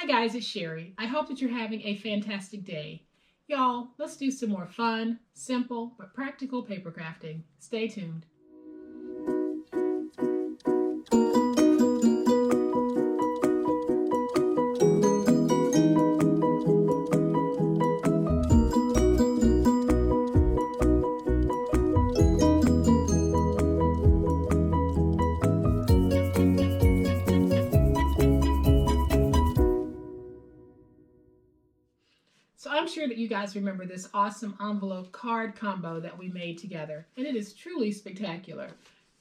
Hi guys, it's Sherry. I hope that you're having a fantastic day. Y'all, let's do some more fun, simple, but practical paper crafting. Stay tuned. So I'm sure that you guys remember this awesome envelope card combo that we made together, and it is truly spectacular.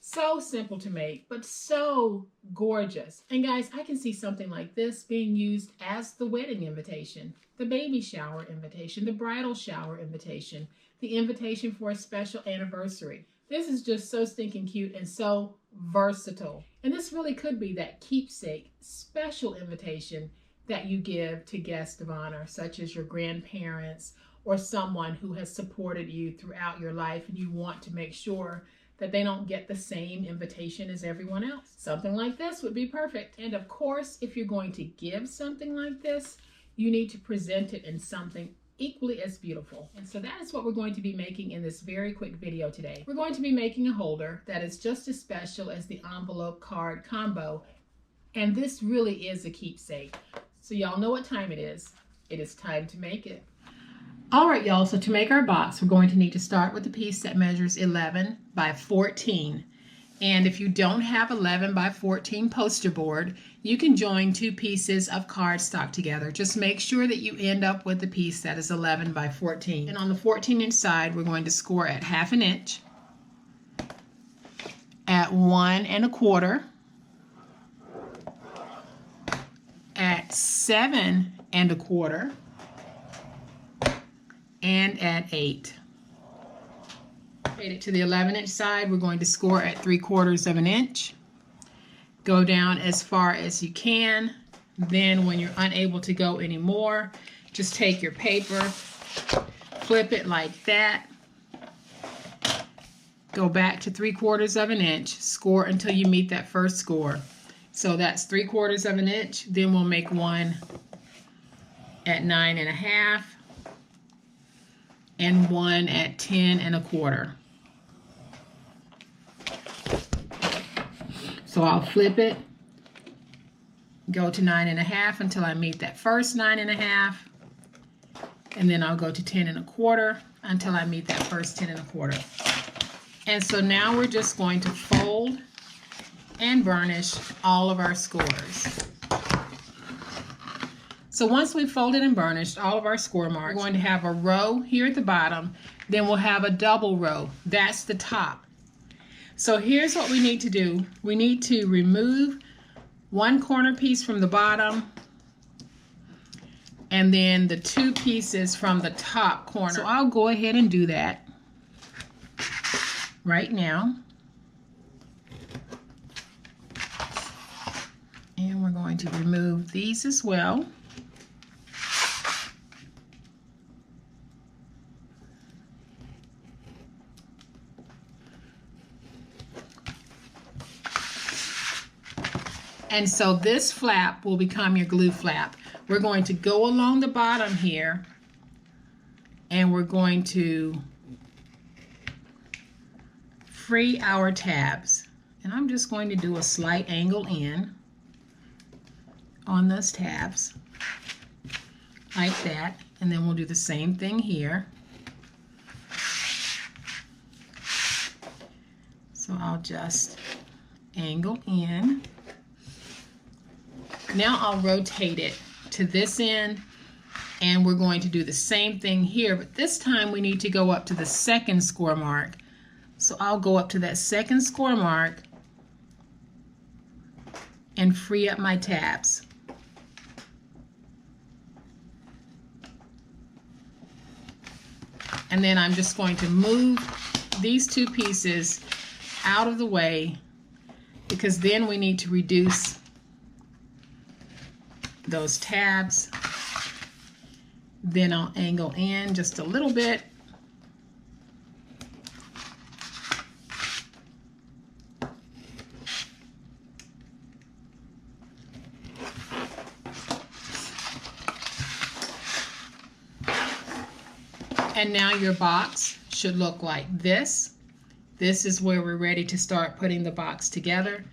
So simple to make, but so gorgeous. And guys, I can see something like this being used as the wedding invitation, the baby shower invitation, the bridal shower invitation, the invitation for a special anniversary. This is just so stinking cute and so versatile. And this really could be that keepsake special invitation that you give to guests of honor, such as your grandparents or someone who has supported you throughout your life, and you want to make sure that they don't get the same invitation as everyone else. Something like this would be perfect. And of course, if you're going to give something like this, you need to present it in something equally as beautiful. And so that is what we're going to be making in this very quick video today. We're going to be making a holder that is just as special as the envelope card combo, and this really is a keepsake. So y'all know what time it is. It is time to make it. All right, y'all, so to make our box, we're going to need to start with a piece that measures 11 by 14. And if you don't have 11 by 14 poster board, you can join two pieces of cardstock together. Just make sure that you end up with the piece that is 11 by 14. And on the 14-inch side, we're going to score at 1/2 inch, at 1 1/4, at 7 1/4, and at 8. Made it to the 11-inch side, we're going to score at 3/4 inch. Go down as far as you can. Then when you're unable to go anymore, just take your paper, flip it like that, go back to 3/4 inch, score until you meet that first score. So that's 3/4 inch. Then we'll make one at 9 1/2 and one at 10 1/4. So I'll flip it, go to 9 1/2 until I meet that first 9 1/2, and then I'll go to 10 1/4 until I meet that first 10 1/4. And so now we're just going to fold and burnish all of our scores. So once we've folded and burnished all of our score marks, we're going to have a row here at the bottom, then we'll have a double row. That's the top. So here's what we need to do. We need to remove one corner piece from the bottom and then the two pieces from the top corner. So I'll go ahead and do that right now. And we're going to remove these as well. And so this flap will become your glue flap. We're going to go along the bottom here and we're going to free our tabs. And I'm just going to do a slight angle in on those tabs like that, and then we'll do the same thing here. So I'll just angle in. Now I'll rotate it to this end, and we're going to do the same thing here, but this time we need to go up to the second score mark. So I'll go up to that second score mark and free up my tabs. And then I'm just going to move these two pieces out of the way, because then we need to reduce those tabs. Then I'll angle in just a little bit. And now your box should look like this. This is where we're ready to start putting the box together.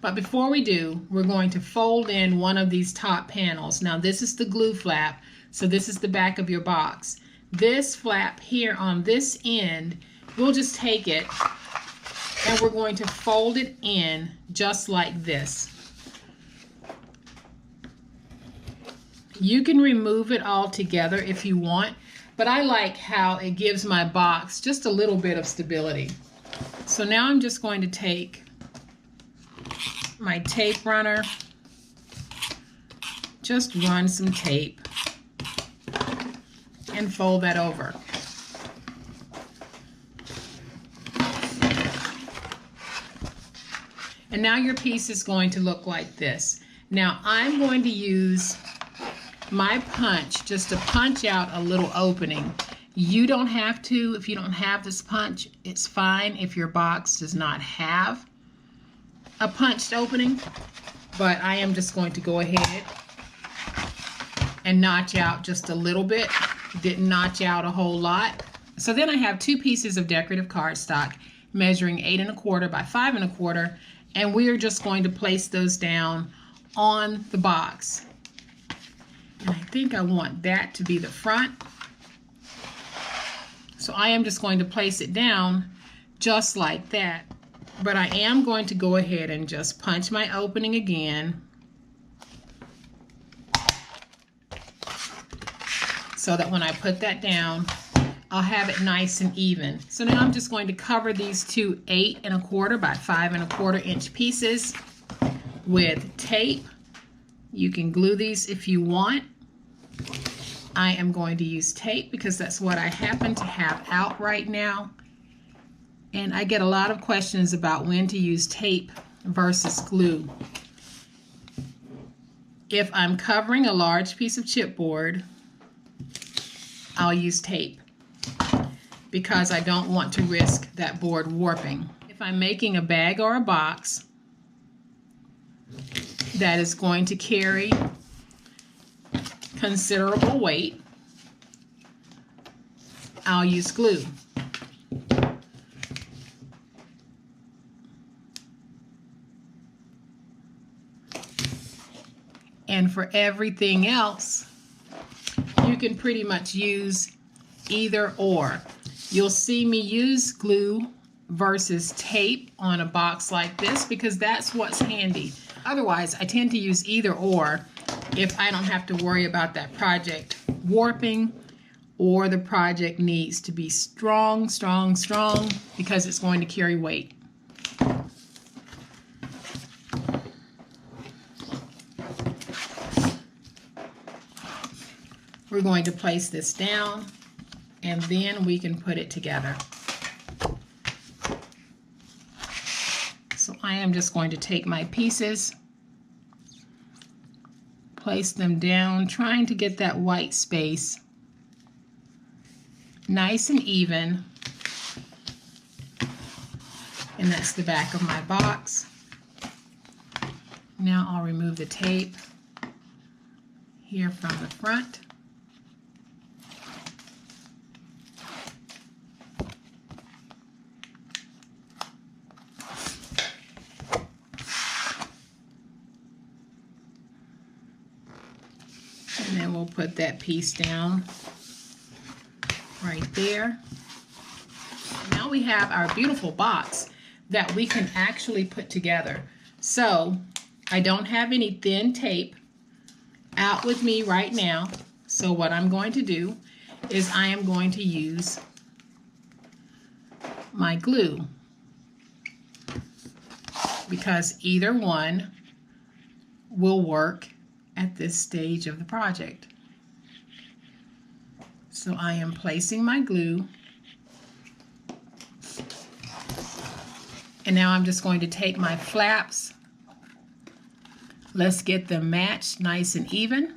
But before we do, we're going to fold in one of these top panels. Now this is the glue flap, so this is the back of your box. This flap here on this end, we'll just take it and we're going to fold it in just like this. You can remove it all together if you want, but I like how it gives my box just a little bit of stability. So now I'm just going to take my tape runner, just run some tape and fold that over. And now your piece is going to look like this. Now I'm going to use my punch just to punch out a little opening. You don't have to. If you don't have this punch, it's fine if your box does not have a punched opening, but I am just going to go ahead and notch out just a little bit. Didn't notch out a whole lot. So then I have 2 pieces of decorative cardstock measuring 8 1/4 by 5 1/4, and we are just going to place those down on the box. And I think I want that to be the front. So I am just going to place it down just like that. But I am going to go ahead and just punch my opening again so that when I put that down, I'll have it nice and even. So now I'm just going to cover these 2 8 1/4 by 5 1/4 inch pieces with tape. You can glue these if you want. I am going to use tape because that's what I happen to have out right now. And I get a lot of questions about when to use tape versus glue. If I'm covering a large piece of chipboard, I'll use tape because I don't want to risk that board warping. If I'm making a bag or a box that is going to carry considerable weight, I'll use glue. And for everything else, you can pretty much use either or. You'll see me use glue versus tape on a box like this because that's what's handy. Otherwise, I tend to use either or if I don't have to worry about that project warping or the project needs to be strong, strong, strong because it's going to carry weight. We're going to place this down and then we can put it together. So I am just going to take my pieces, place them down, trying to get that white space nice and even. And that's the back of my box. Now I'll remove the tape here from the front. And then we'll put that piece down right there. Now we have our beautiful box that we can actually put together. So I don't have any thin tape out with me right now. So what I'm going to do is I am going to use my glue because either one will work at this stage of the project. So I am placing my glue, and now I'm just going to take my flaps. Let's get them matched nice and even.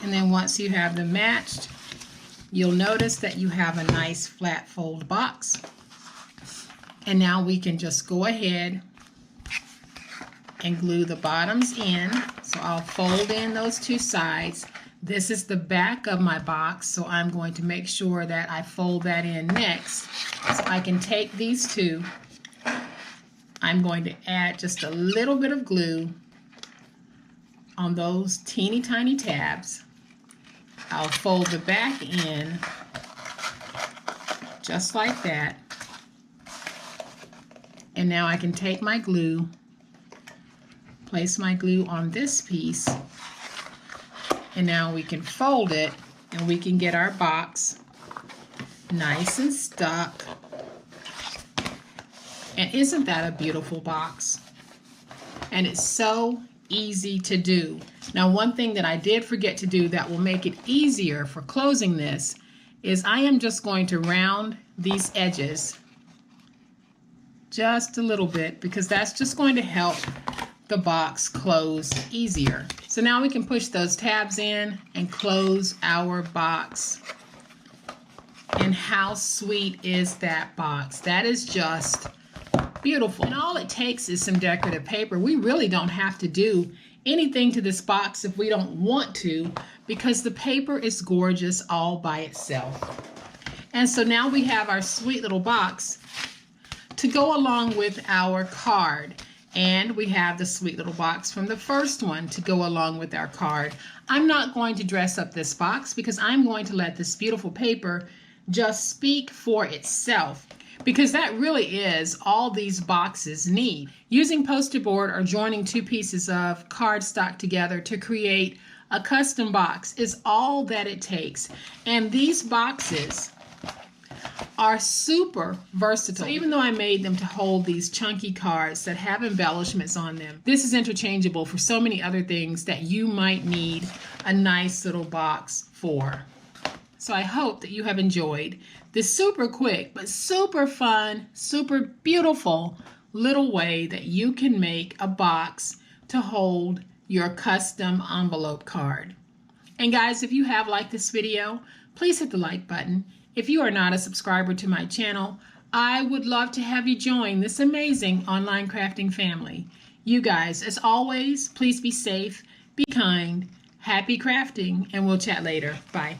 And then once you have them matched, you'll notice that you have a nice flat fold box. And now we can just go ahead and glue the bottoms in. So I'll fold in those two sides. This is the back of my box, so I'm going to make sure that I fold that in next. So I can take these two. I'm going to add just a little bit of glue on those teeny tiny tabs. I'll fold the back in just like that. And now I can take my glue, place my glue on this piece, and now we can fold it and we can get our box nice and stuck. And isn't that a beautiful box? And it's so easy to do. Now, one thing that I did forget to do that will make it easier for closing this is I am just going to round these edges just a little bit, because that's just going to help the box close easier. So now we can push those tabs in and close our box. And how sweet is that box? That is just beautiful. And all it takes is some decorative paper. We really don't have to do anything to this box if we don't want to, because the paper is gorgeous all by itself. And so now we have our sweet little box to go along with our card. And we have the sweet little box from the first one to go along with our card. I'm not going to dress up this box because I'm going to let this beautiful paper just speak for itself, because that really is all these boxes need. Using poster board or joining two pieces of cardstock together to create a custom box is all that it takes. And these boxes are super versatile. So even though I made them to hold these chunky cards that have embellishments on them, this is interchangeable for so many other things that you might need a nice little box for. So I hope that you have enjoyed this super quick but super fun, super beautiful little way that you can make a box to hold your custom envelope card. And guys, if you have liked this video, please hit the like button. If you are not a subscriber to my channel, I would love to have you join this amazing online crafting family. You guys, as always, please be safe, be kind, happy crafting, and we'll chat later. Bye.